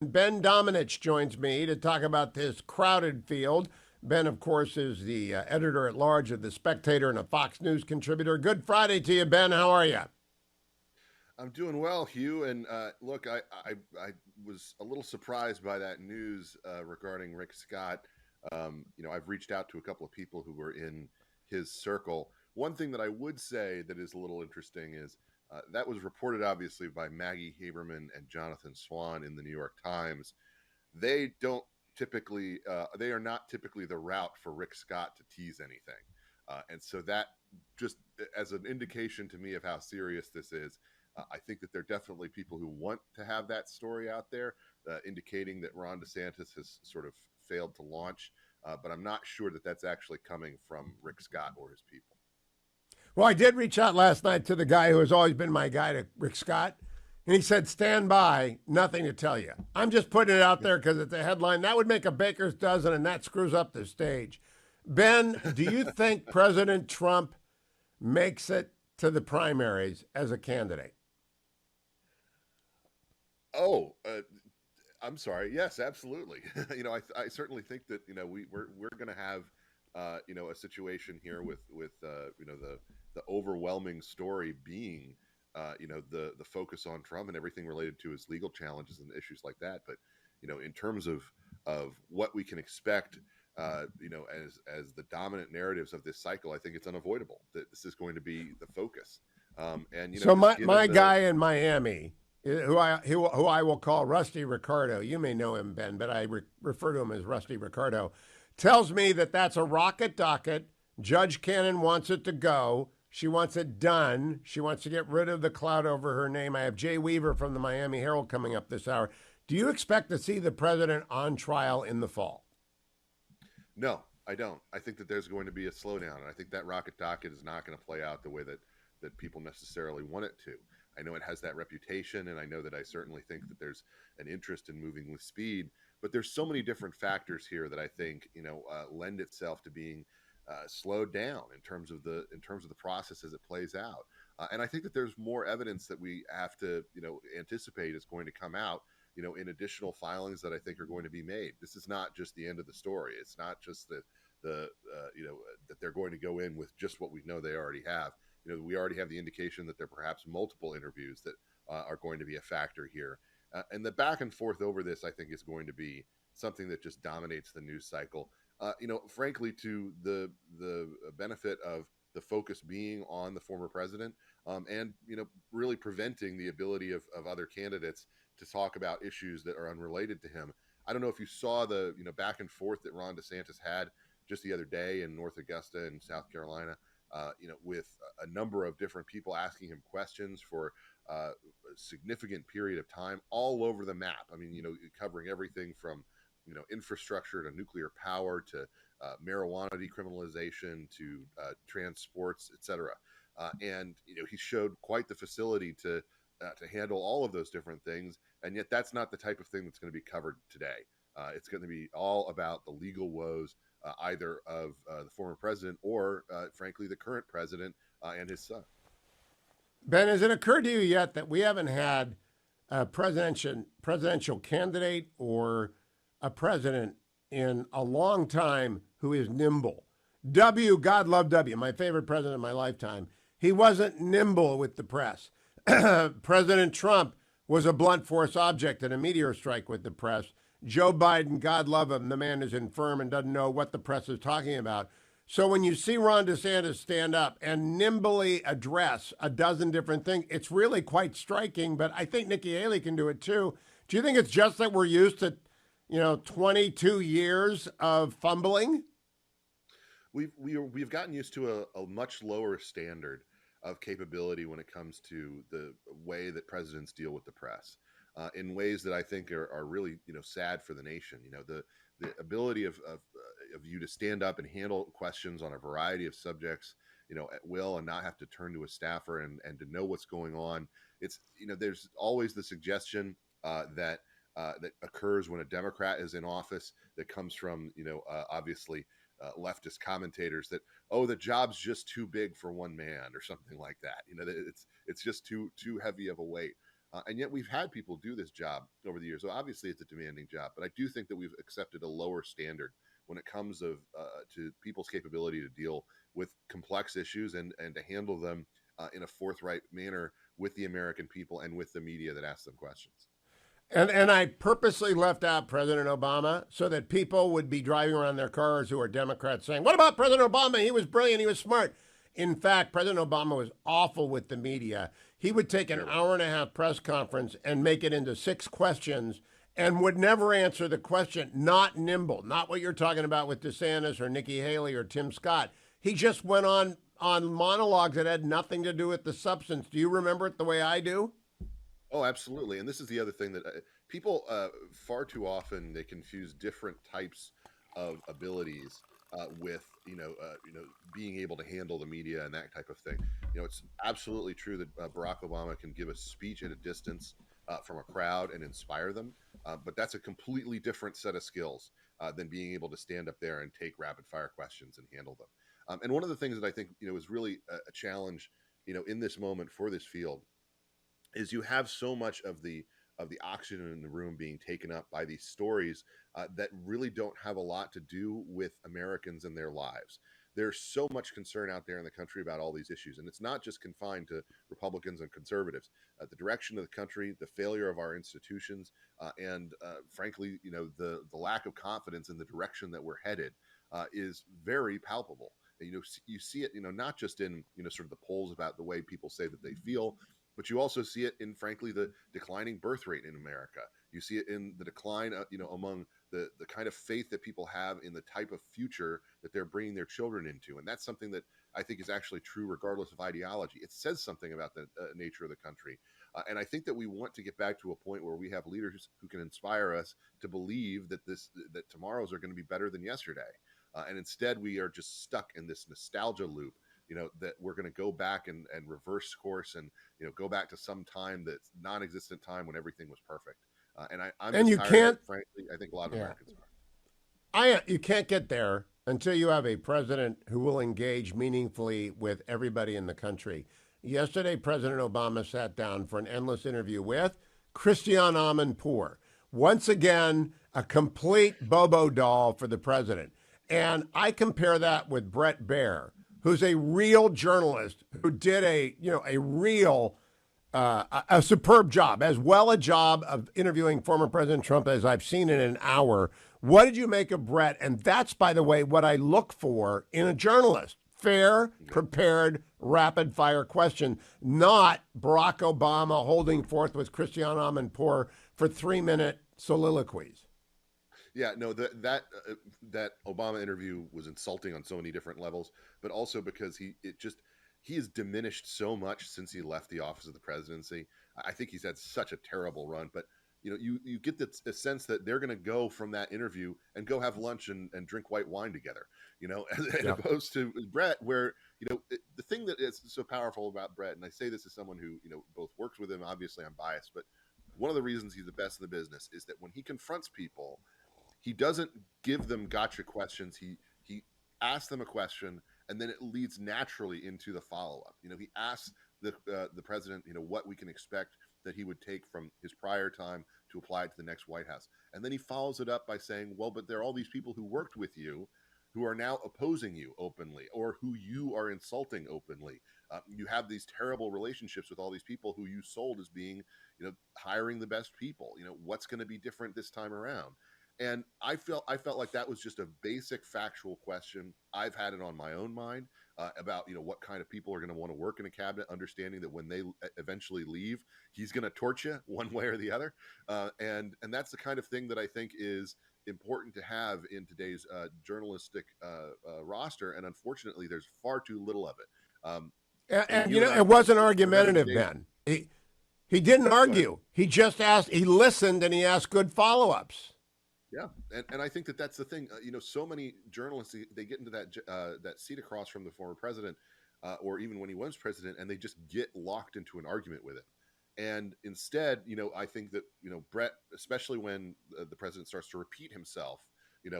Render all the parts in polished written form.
Ben Domenech joins me to talk about this crowded field. Ben, of course, is the editor at large of the Spectator and a Fox News contributor. Good Friday to you, Ben. How are you? I'm doing well, Hugh. And look, I was a little surprised by that news regarding Rick Scott. I've reached out to a couple of people who were in his circle. One thing that I would say that is a little interesting is that was reported obviously by Maggie Haberman and Jonathan Swan in the New York Times. They don't they are not typically the route for Rick Scott to tease anything. And so that just as an indication to me of how serious this is, I think that there are definitely people who want to have that story out there, indicating that Ron DeSantis has sort of failed to launch. But I'm not sure that that's actually coming from Rick Scott or his people. Well, I did reach out last night to the guy who has always been my guy, to Rick Scott, and he said, "Stand by, nothing to tell you." I'm just putting it out there because it's a headline. That would make a baker's dozen, and that screws up the stage. Ben, do you think President Trump makes it to the primaries as a candidate? Oh, I'm sorry. Yes, absolutely. I certainly think that we're going to have a situation here with the overwhelming story being the focus on Trump and everything related to his legal challenges and issues like that. But in terms of what we can expect, as the dominant narratives of this cycle, I think it's unavoidable that this is going to be the focus. And So just my given the guy in Miami, who I will call Rusty Ricardo, you may know him, Ben, but I refer to him as Rusty Ricardo, tells me that that's a rocket docket. Judge Cannon wants it to go. She wants it done. She wants to get rid of the cloud over her name. I have Jay Weaver from the Miami Herald coming up this hour. Do you expect to see the president on trial in the fall? No, I don't. I think that there's going to be a slowdown, and I think that rocket docket is not going to play out the way that people necessarily want it to. I know it has that reputation, and I know that I certainly think that there's an interest in moving with speed. But there's so many different factors here that I think lend itself to being slowed down in terms of the process as it plays out. And I think that there's more evidence that we have to anticipate is going to come out. In additional filings that I think are going to be made. This is not just the end of the story. It's not just that they're going to go in with just what we know they already have. We already have the indication that there are perhaps multiple interviews that are going to be a factor here. And the back and forth over this, I think, is going to be something that just dominates the news cycle. Frankly, to the benefit of the focus being on the former president, and really preventing the ability of other candidates to talk about issues that are unrelated to him. I don't know if you saw the back and forth that Ron DeSantis had just the other day in North Augusta and South Carolina, with a number of different people asking him questions for a significant period of time all over the map. I mean, covering everything from infrastructure to nuclear power to marijuana decriminalization to transports, etc. And he showed quite the facility to handle all of those different things, and yet that's not the type of thing that's going to be covered today. It's going to be all about the legal woes, either of the former president or, frankly, the current president and his son. Ben, has it occurred to you yet that we haven't had a presidential candidate or a president in a long time who is nimble? God love W, my favorite president of my lifetime. He wasn't nimble with the press. President Trump was a blunt force object in a meteor strike with the press. Joe Biden, God love him, the man is infirm and doesn't know what the press is talking about. So when you see Ron DeSantis stand up and nimbly address a dozen different things, it's really quite striking. But I think Nikki Haley can do it too. Do you think it's just that we're used to, 22 years of fumbling? We've gotten used to a much lower standard of capability when it comes to the way that presidents deal with the press, in ways that I think are really sad for the nation. The ability of you to stand up and handle questions on a variety of subjects, at will, and not have to turn to a staffer and to know what's going on. It's there's always the suggestion that occurs when a Democrat is in office that comes from obviously leftist commentators that, oh, the job's just too big for one man or something like that. That it's just too heavy of a weight. And yet we've had people do this job over the years. So obviously it's a demanding job, but I do think that we've accepted a lower standard when it comes to people's capability to deal with complex issues and to handle them in a forthright manner with the American people and with the media that asks them questions. And I purposely left out President Obama so that people would be driving around their cars who are Democrats saying, "What about President Obama? He was brilliant. He was smart." In fact, President Obama was awful with the media. He would take an hour and a half press conference and make it into 6 questions and would never answer the question. Not nimble, not what you're talking about with DeSantis or Nikki Haley or Tim Scott. He just went on monologues that had nothing to do with the substance. Do you remember it the way I do? Oh, absolutely. And this is the other thing that people far too often they confuse different types of abilities with being able to handle the media and that type of thing. It's absolutely true that Barack Obama can give a speech at a distance from a crowd and inspire them, but that's a completely different set of skills than being able to stand up there and take rapid fire questions and handle them. And one of the things that I think is really a challenge in this moment for this field is you have so much of the oxygen in the room being taken up by these stories that really don't have a lot to do with Americans and their lives. There's so much concern out there in the country about all these issues, and it's not just confined to Republicans and conservatives. The direction of the country, the failure of our institutions, and frankly, the lack of confidence in the direction that we're headed is very palpable. You see it, not just in sort of the polls about the way people say that they feel, but you also see it in, frankly, the declining birth rate in America. You see it in the decline, among the kind of faith that people have in the type of future that they're bringing their children into. And that's something that I think is actually true regardless of ideology. It says something about the nature of the country. And I think that we want to get back to a point where we have leaders who can inspire us to believe that that tomorrows are going to be better than yesterday. And instead, we are just stuck in this nostalgia loop, that we're going to go back and reverse course and, go back to some time that's non-existent time when everything was perfect. I'm And just you tired can't, of it, frankly. I think a lot of yeah. Americans are. You can't get there until you have a president who will engage meaningfully with everybody in the country. Yesterday, President Obama sat down for an endless interview with Christiane Amanpour. Once again, a complete Bobo doll for the president. And I compare that with Bret Baier, who's a real journalist who did a superb job, as well a job of interviewing former President Trump as I've seen in an hour. What did you make of Bret? And that's, by the way, what I look for in a journalist. Fair, prepared, rapid-fire question, not Barack Obama holding forth with Christiane Amanpour for 3-minute soliloquies. Yeah, no, that Obama interview was insulting on so many different levels, but also because he has diminished so much since he left the office of the presidency. I think he's had such a terrible run, but you get the sense that they're going to go from that interview and go have lunch and drink white wine together, as opposed to Bret, where, the thing that is so powerful about Bret, and I say this as someone who, both works with him, obviously I'm biased, but one of the reasons he's the best in the business is that when he confronts people, he doesn't give them gotcha questions. He asks them a question, and then it leads naturally into the follow-up. He asks the president, what we can expect that he would take from his prior time to apply it to the next White House. And then he follows it up by saying, well, but there are all these people who worked with you who are now opposing you openly, or who you are insulting openly. You have these terrible relationships with all these people who you sold as being, hiring the best people. What's going to be different this time around? And I felt like that was just a basic factual question. I've had it on my own mind about what kind of people are going to want to work in a cabinet, understanding that when they eventually leave, he's going to torch you one way or the other. And that's the kind of thing that I think is important to have in today's journalistic roster. And unfortunately, there's far too little of it. And it wasn't argumentative, Ben. He didn't argue. He just asked. He listened and he asked good follow-ups. Yeah, and I think that's the thing. So many journalists, they get into that seat across from the former president, or even when he was president, and they just get locked into an argument with him. And instead, I think that Bret, especially when the president starts to repeat himself,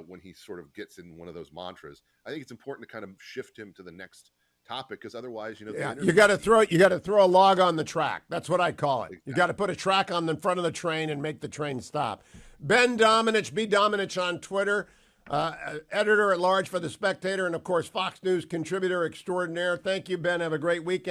when he sort of gets in one of those mantras, I think it's important to kind of shift him to the next topic, because otherwise, Yeah, you got to throw a log on the track. That's what I call it. You got to put a track on the front of the train and make the train stop. Ben Domenech, B Domenech on Twitter, editor at large for the Spectator, and of course Fox News contributor extraordinaire. Thank you, Ben. Have a great weekend.